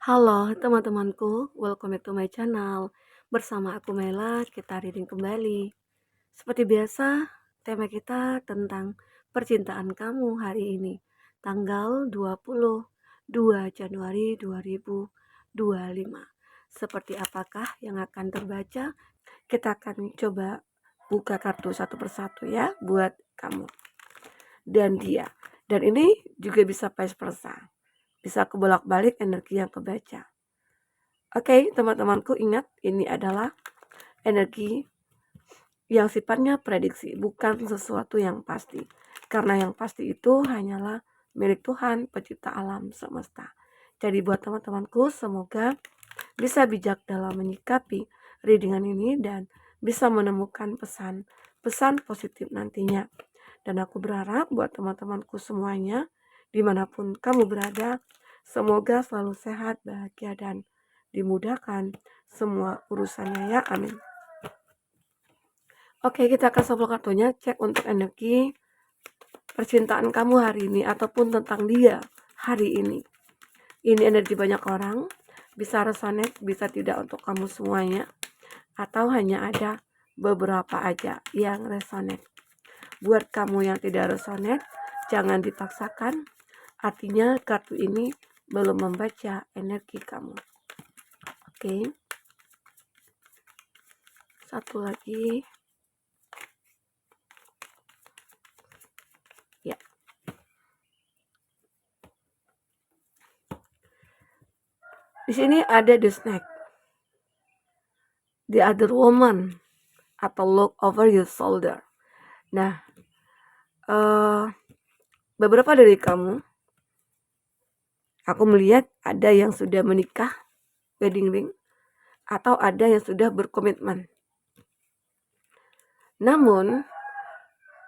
Halo teman-temanku, welcome back to my channel. Bersama aku Mela, kita reading kembali. Seperti biasa, tema kita tentang percintaan kamu hari ini, tanggal 22 Januari 2025. Seperti apakah yang akan terbaca? Kita akan coba buka kartu satu persatu ya, buat kamu dan dia. Dan ini juga bisa vice versa. Bisa kebolak-balik energi yang kebaca. Oke, teman-temanku ingat ini adalah energi yang sifatnya prediksi, bukan sesuatu yang pasti. Karena yang pasti itu hanyalah milik Tuhan, pencipta alam semesta. Jadi buat teman-temanku, semoga bisa bijak dalam menyikapi readingan ini dan bisa menemukan pesan positif nantinya. Dan aku berharap buat teman-temanku semuanya, dimanapun kamu berada, semoga selalu sehat, bahagia, dan dimudahkan semua urusannya ya, amin. Oke, kita akan shuffle kartunya, cek untuk energi percintaan kamu hari ini ataupun tentang dia hari ini. Ini energi banyak orang, bisa resonate, bisa tidak untuk kamu semuanya, atau hanya ada beberapa aja yang resonate. Buat kamu yang tidak resonate, jangan dipaksakan, artinya kartu ini belum membaca energi kamu. Oke. Satu lagi. Ya. Di sini ada the snake. The other woman atau look over your shoulder. Nah, beberapa dari kamu, aku melihat ada yang sudah menikah, wedding ring, atau ada yang sudah berkomitmen. Namun,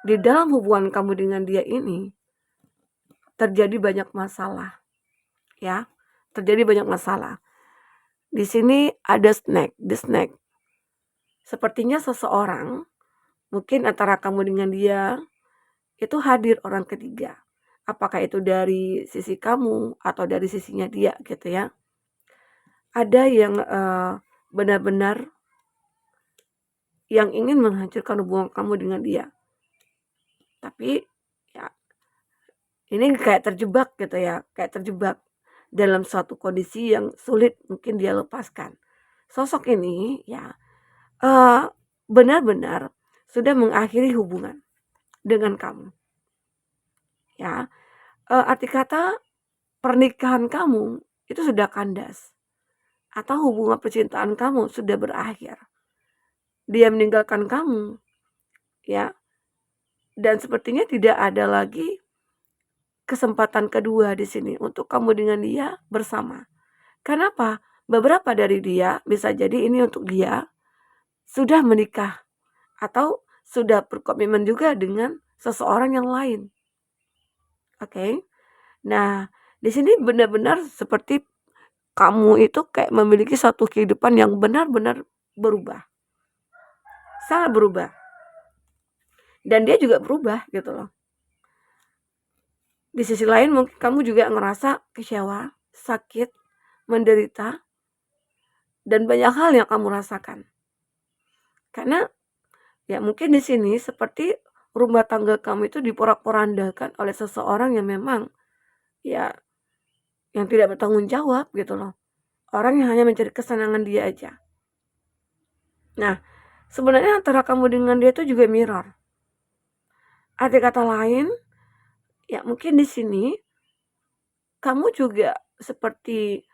di dalam hubungan kamu dengan dia ini, terjadi banyak masalah. Ya, terjadi banyak masalah. Di sini ada the snake. Sepertinya seseorang, mungkin antara kamu dengan dia, itu hadir orang ketiga. Apakah itu dari sisi kamu atau dari sisinya dia gitu ya. Ada yang benar-benar yang ingin menghancurkan hubungan kamu dengan dia. Tapi ya ini kayak terjebak gitu ya, kayak terjebak dalam suatu kondisi yang sulit mungkin dia lepaskan. Sosok ini ya benar-benar sudah mengakhiri hubungan dengan kamu. Ya, arti kata pernikahan kamu itu sudah kandas atau hubungan percintaan kamu sudah berakhir. Dia meninggalkan kamu, ya, dan sepertinya tidak ada lagi kesempatan kedua di sini untuk kamu dengan dia bersama. Kenapa? Beberapa dari dia bisa jadi ini untuk dia sudah menikah atau sudah berkomitmen juga dengan seseorang yang lain. Oke. Nah, di sini benar-benar seperti kamu itu kayak memiliki satu kehidupan yang benar-benar berubah. Sangat berubah. Dan dia juga berubah gitu loh. Di sisi lain mungkin kamu juga ngerasa kecewa, sakit, menderita, dan banyak hal yang kamu rasakan. Karena ya mungkin di sini seperti rumah tangga kamu itu diporak-porandakan oleh seseorang yang memang ya yang tidak bertanggung jawab gitu loh. Orang yang hanya mencari kesenangan dia aja. Nah, sebenarnya antara kamu dengan dia itu juga mirror. Arti kata lain, ya mungkin di sini kamu juga seperti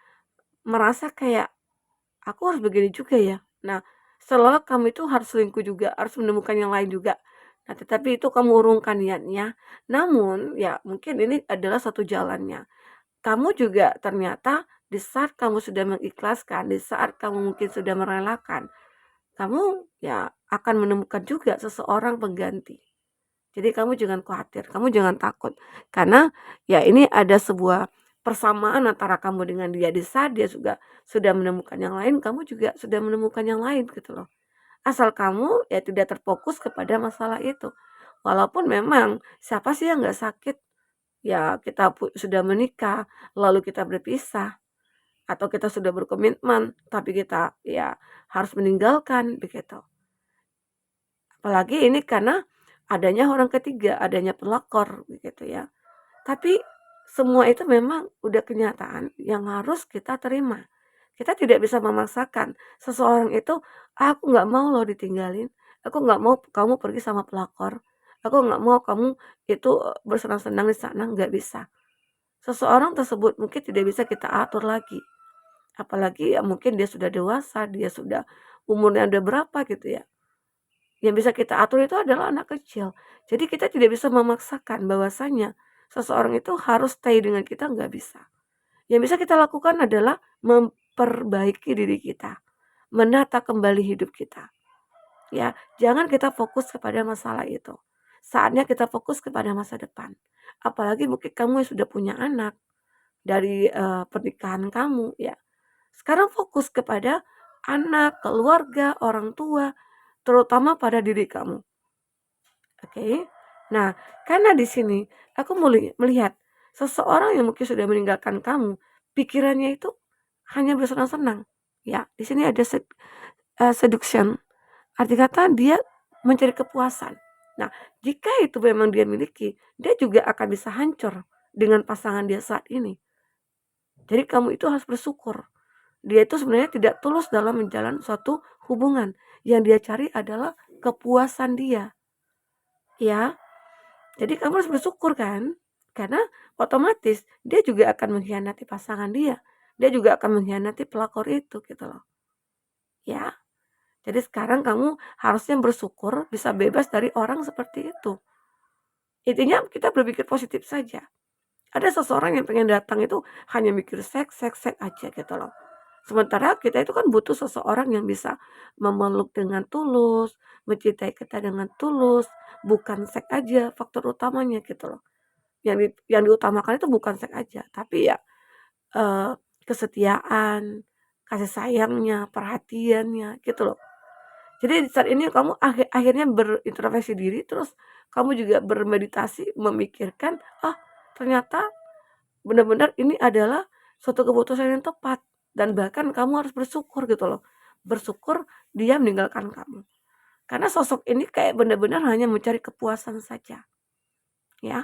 merasa kayak aku harus begini juga ya. Nah, seolah kamu itu harus selingkuh juga, harus menemukan yang lain juga. Nah, tetapi itu kamu urungkan niatnya. Namun, ya mungkin ini adalah satu jalannya. Kamu juga ternyata di saat kamu sudah mengikhlaskan, di saat kamu mungkin sudah merelakan, kamu ya akan menemukan juga seseorang pengganti. Jadi kamu jangan khawatir, kamu jangan takut. Karena ya ini ada sebuah persamaan antara kamu dengan dia. Di saat dia juga sudah menemukan yang lain, kamu juga sudah menemukan yang lain gitu loh. Asal kamu ya tidak terfokus kepada masalah itu. Walaupun memang siapa sih yang nggak sakit? Ya kita sudah menikah, lalu kita berpisah. atau kita sudah berkomitmen tapi kita ya harus meninggalkan begitu. Apalagi ini karena adanya orang ketiga, adanya pelakor begitu ya. Tapi semua itu memang udah kenyataan yang harus kita terima. Kita tidak bisa memaksakan seseorang itu, "Aku nggak mau loh ditinggalin, aku nggak mau kamu pergi sama pelakor, aku nggak mau kamu itu, bersenang-senang di sana," nggak bisa. Seseorang tersebut mungkin tidak bisa kita atur lagi, apalagi ya mungkin dia sudah dewasa, dia sudah umurnya udah berapa gitu ya. Yang bisa kita atur itu adalah anak kecil. Jadi kita tidak bisa memaksakan bahwasanya seseorang itu harus stay dengan kita, nggak bisa. Yang bisa kita lakukan adalah memperbaiki diri kita, menata kembali hidup kita. Ya, jangan kita fokus kepada masalah itu. Saatnya kita fokus kepada masa depan. Apalagi mungkin kamu yang sudah punya anak dari pernikahan kamu, ya. Sekarang fokus kepada anak, keluarga, orang tua, terutama pada diri kamu. Oke. Nah, karena di sini aku melihat seseorang yang mungkin sudah meninggalkan kamu, pikirannya itu hanya bersenang-senang. Ya, di sini ada seduction. Arti kata dia mencari kepuasan. Nah, jika itu memang dia miliki, dia juga akan bisa hancur dengan pasangan dia saat ini. Jadi kamu itu harus bersyukur. Dia itu sebenarnya tidak tulus dalam menjalin suatu hubungan. Yang dia cari adalah kepuasan dia. Ya, jadi kamu harus bersyukur kan? Karena otomatis dia juga akan mengkhianati pasangan dia. Dia juga akan mengkhianati pelakor itu gitu loh. Ya. Jadi sekarang kamu harusnya bersyukur bisa bebas dari orang seperti itu. Intinya kita berpikir positif saja. Ada seseorang yang pengen datang itu hanya mikir seks, seks, seks aja gitu loh. Sementara kita itu kan butuh seseorang yang bisa memeluk dengan tulus, mencintai kita dengan tulus, bukan seks aja faktor utamanya gitu loh. Yang diutamakan itu bukan seks aja, tapi ya kesetiaan, kasih sayangnya, perhatiannya gitu loh. Jadi saat ini kamu akhirnya berintrospeksi diri, terus kamu juga bermeditasi, memikirkan, "Ah, ternyata benar-benar ini adalah suatu keputusan yang tepat." Dan bahkan kamu harus bersyukur gitu loh. Bersyukur dia meninggalkan kamu. Karena sosok ini kayak benar-benar hanya mencari kepuasan saja, ya.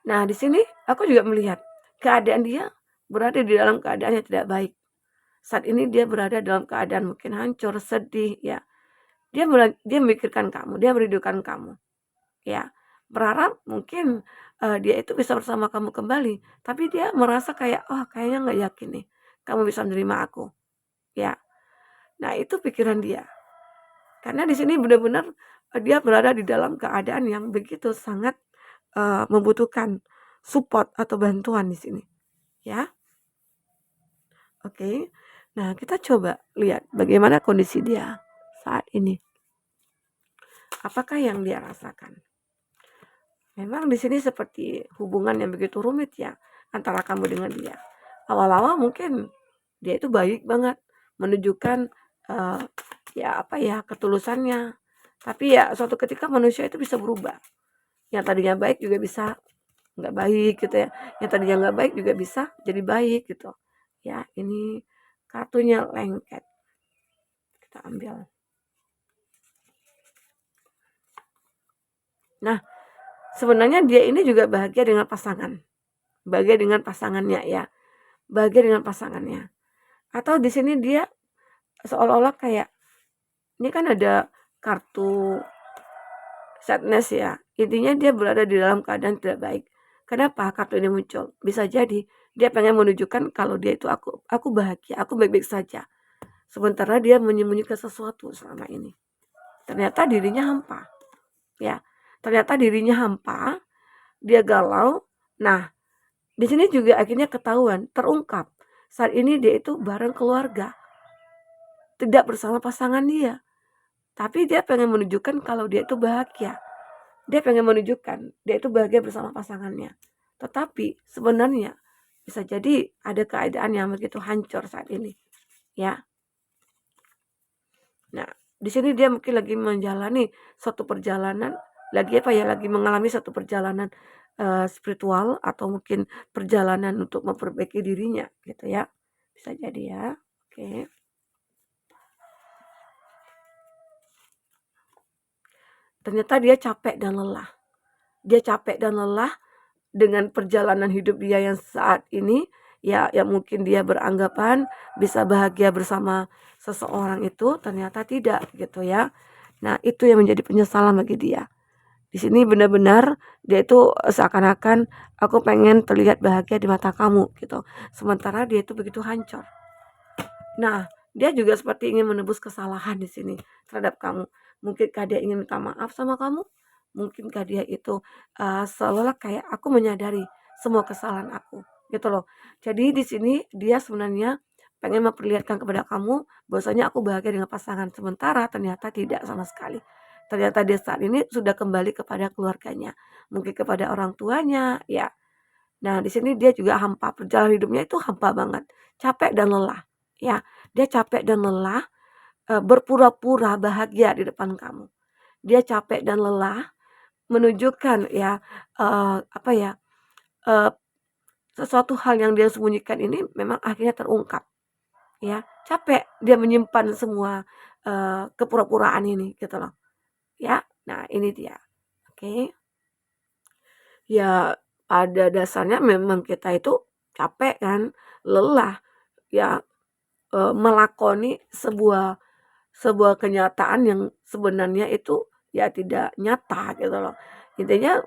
Nah, di sini aku juga melihat keadaan dia berada di dalam keadaan yang tidak baik. Saat ini dia berada dalam keadaan mungkin hancur, sedih, ya. Dia memikirkan kamu, dia merindukan kamu, ya. Berharap mungkin, dia itu bisa bersama kamu kembali, tapi dia merasa kayak, "Oh, kayaknya nggak yakin nih, kamu bisa menerima aku." Ya. Nah, itu pikiran dia. Karena di sini benar-benar, dia berada di dalam keadaan yang begitu sangat, membutuhkan support atau bantuan di sini, ya. Oke. Nah, kita coba lihat bagaimana kondisi dia saat ini. Apakah yang dia rasakan? Memang di sini seperti hubungan yang begitu rumit ya antara kamu dengan dia. Awal-awal mungkin dia itu baik banget, menunjukkan eh, ya apa ya ketulusannya. Tapi ya suatu ketika manusia itu bisa berubah. Yang tadinya baik juga bisa nggak baik gitu ya. Yang tadinya nggak baik juga bisa jadi baik gitu. Ya ini kartunya lengket. Kita ambil. Nah, sebenarnya dia ini juga bahagia dengan pasangan. Bahagia dengan pasangannya ya. Bahagia dengan pasangannya. Atau di sini dia seolah-olah kayak ini kan ada kartu sadness ya. Intinya dia berada di dalam keadaan tidak baik. Kenapa kartu ini muncul? Bisa jadi dia pengen menunjukkan kalau dia itu aku bahagia, aku baik-baik saja. Sementara dia menyembunyikan sesuatu selama ini. Ternyata dirinya hampa. Ya. Ternyata dirinya hampa, dia galau. Nah, di sini juga akhirnya ketahuan, terungkap. Saat ini dia itu bareng keluarga, tidak bersama pasangan dia. Tapi dia pengen menunjukkan kalau dia itu bahagia. Dia pengen menunjukkan dia itu bahagia bersama pasangannya. Tetapi sebenarnya bisa jadi ada keadaan yang begitu hancur saat ini. Ya. Nah, di sini dia mungkin lagi menjalani suatu perjalanan, lagi apa ya, lagi mengalami satu perjalanan spiritual atau mungkin perjalanan untuk memperbaiki dirinya gitu ya. Bisa jadi ya. Oke. Ternyata dia capek dan lelah. Dia capek dan lelah dengan perjalanan hidup dia yang saat ini, ya yang mungkin dia beranggapan bisa bahagia bersama seseorang itu, ternyata tidak gitu ya. Nah, itu yang menjadi penyesalan bagi dia. Di sini benar-benar dia itu seakan-akan aku pengen terlihat bahagia di mata kamu gitu. Sementara dia itu begitu hancur. Nah, dia juga seperti ingin menebus kesalahan di sini terhadap kamu. Mungkinkah dia ingin minta maaf sama kamu? Mungkinkah dia itu seolah kayak aku menyadari semua kesalahan aku, gitu loh. Jadi di sini dia sebenarnya pengen memperlihatkan kepada kamu bahwasanya aku bahagia dengan pasangan, sementara ternyata tidak sama sekali. Ternyata dia saat ini sudah kembali kepada keluarganya, mungkin kepada orang tuanya, ya. Nah, di sini dia juga hampa, perjalanan hidupnya itu hampa banget, capek dan lelah, ya. Dia capek dan lelah, berpura-pura bahagia di depan kamu. Dia capek dan lelah menunjukkan ya, apa ya, eee, sesuatu hal yang dia sembunyikan ini memang akhirnya terungkap, ya. Capek dia menyimpan semua, kepura-puraan ini gitu loh, ya. Nah, ini dia, oke. Ya, pada dasarnya memang kita itu capek kan, lelah, ya, melakoni sebuah sebuah kenyataan yang sebenarnya itu ya tidak nyata gitu loh. Intinya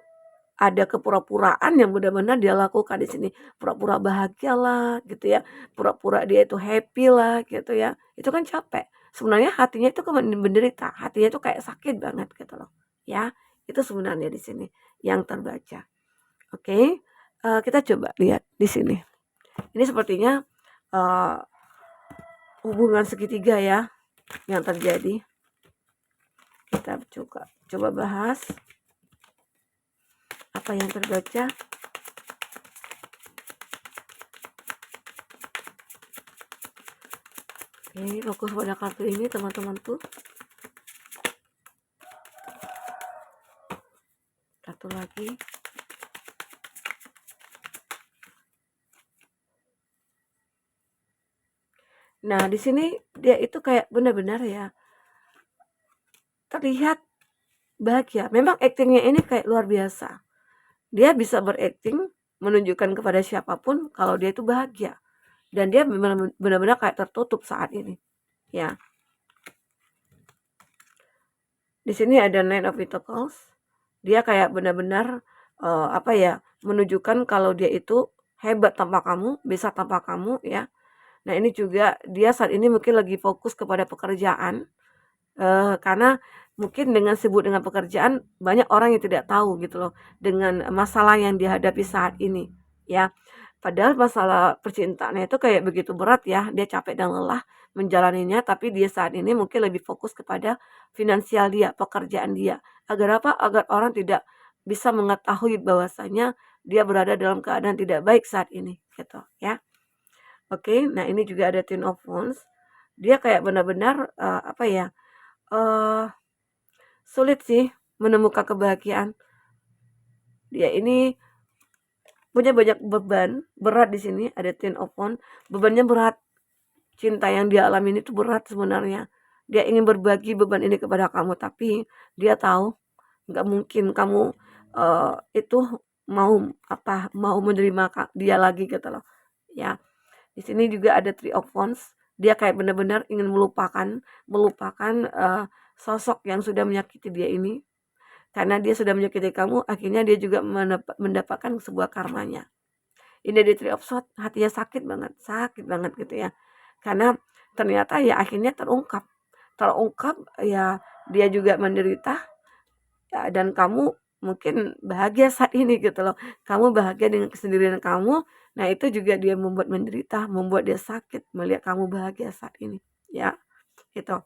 ada kepura-puraan yang benar-benar dia lakukan di sini. Pura-pura bahagialah gitu ya, pura-pura dia itu happy lah gitu ya. Itu kan capek. Sebenarnya hatinya itu kan menderita, hatinya itu kayak sakit banget gitu loh. Ya, itu sebenarnya di sini yang terbaca. Oke, kita coba lihat di sini. Ini sepertinya eee, hubungan segitiga ya yang terjadi. Kita coba bahas apa yang terbaca. Oke, fokus pada kartu ini teman-temanku. Satu lagi. Nah, di sini dia itu kayak benar-benar ya terlihat bahagia. Memang aktingnya ini kayak luar biasa. Dia bisa berakting menunjukkan kepada siapapun kalau dia itu bahagia. Dan dia benar-benar kayak tertutup saat ini. Ya. Di sini ada Nine of Pentacles. Dia kayak benar-benar apa ya, menunjukkan kalau dia itu hebat tanpa kamu, bisa tanpa kamu ya. Nah, ini juga dia saat ini mungkin lagi fokus kepada pekerjaan, karena mungkin dengan sibuk dengan pekerjaan banyak orang yang tidak tahu gitu loh dengan masalah yang dihadapi saat ini ya. Padahal masalah percintaannya itu kayak begitu berat ya, dia capek dan lelah menjalaninya, tapi dia saat ini mungkin lebih fokus kepada finansial dia, pekerjaan dia. Agar apa? Agar orang tidak bisa mengetahui bahwasanya dia berada dalam keadaan tidak baik saat ini gitu ya. Oke, nah ini juga ada Ten of Wands. Dia kayak benar-benar apa ya? eh Sulit sih menemukan kebahagiaan. Dia ini punya banyak beban, berat di sini ada Ten of Wands, bebannya berat. Cinta yang dia alami ini tuh berat sebenarnya. Dia ingin berbagi beban ini kepada kamu, tapi dia tahu nggak mungkin kamu itu mau mau menerima dia lagi gitu loh. Ya, di sini juga ada Three of Wands. Dia kayak benar-benar ingin melupakan melupakan sosok yang sudah menyakiti dia ini. Karena dia sudah menyakiti kamu, akhirnya dia juga mendapatkan sebuah karmanya. Ini di Three of Swords, hatinya sakit banget gitu ya. Karena ternyata ya akhirnya terungkap ya dia juga menderita ya, dan kamu mungkin bahagia saat ini gitu loh. Kamu bahagia dengan kesendirian kamu, nah itu juga dia membuat menderita, membuat dia sakit melihat kamu bahagia saat ini. Ya, gitu.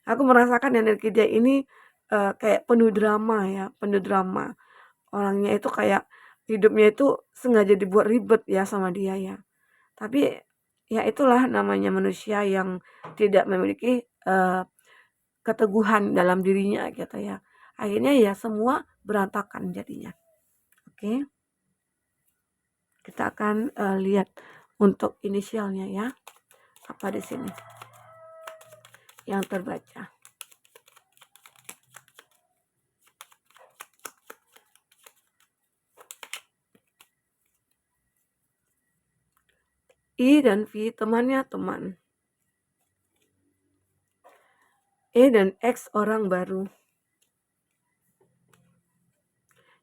Aku merasakan energi dia ini kayak penuh drama ya, penuh drama. Orangnya itu kayak hidupnya itu sengaja dibuat ribet ya sama dia ya. Tapi ya itulah namanya manusia yang tidak memiliki keteguhan dalam dirinya gitu ya. Akhirnya ya semua berantakan jadinya. Oke, kita akan lihat untuk inisialnya ya. Apa di sini yang terbaca? I dan V temannya teman. E dan X orang baru.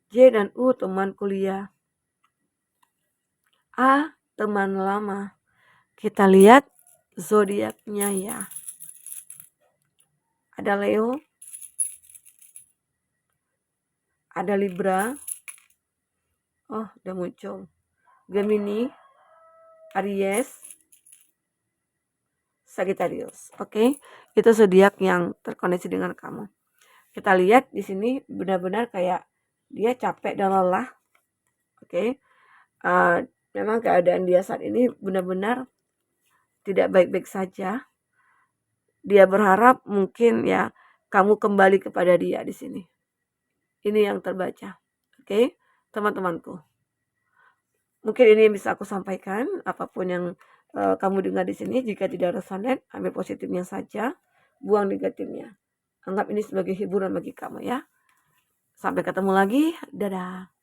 J dan U teman kuliah. A teman lama. Kita lihat zodiaknya ya. Ada Leo, ada Libra. Oh, udah muncul. Gemini, Aries, Sagittarius. Oke, itu zodiak yang terkoneksi dengan kamu. Kita lihat di sini benar-benar kayak dia capek dan lelah. Oke. Memang keadaan dia saat ini benar-benar tidak baik-baik saja. Dia berharap mungkin ya kamu kembali kepada dia di sini. Ini yang terbaca. Oke, teman-temanku. Mungkin ini yang bisa aku sampaikan. Apapun yang kamu dengar di sini, jika tidak resonate, ambil positifnya saja, buang negatifnya. Anggap ini sebagai hiburan bagi kamu ya. Sampai ketemu lagi. Dadah.